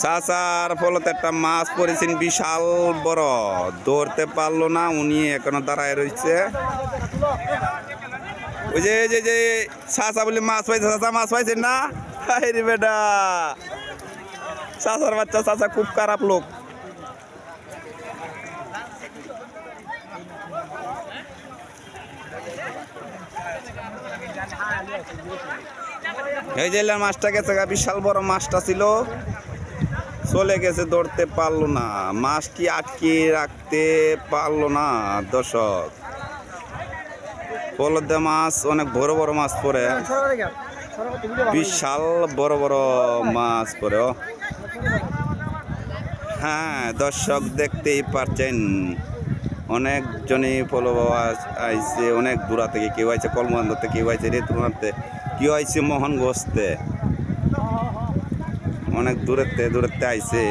চাচার ফলত একটা মাছ পড়েছেন বিশাল বড়, ধরতে পারলো না, উনি এখনো দাঁড়ায় রয়েছে। ওই যে যে যে চাচা বলে মাছ পাইছে, চাচা মাছ পাইছেন না? রে বেটা, চাচার বাচ্চা, চাচা খুব খারাপ লোক। এই যে মাছটা গেছে, বিশাল বড় মাছটা ছিল, চলে গেছে, ধরতে পারলো না, মাছটি আটকে রাখতে পারলো না। দর্শক, পলদে মাছ অনেক বড় বড় মাছ পড়ে, বিশাল বড় বড় মাছ পড়ে। হ্যাঁ দর্শক, দেখতেই পারছেন অনেকজনই ফলোয়ার আইছে, অনেক দূরা থেকে, কেউ আইছে কলমবন্দর, কেউ আইছে রেতুনাতে, কেউ আইছে মোহনগঞ্জতে, অনেক দূরেতে আইছে।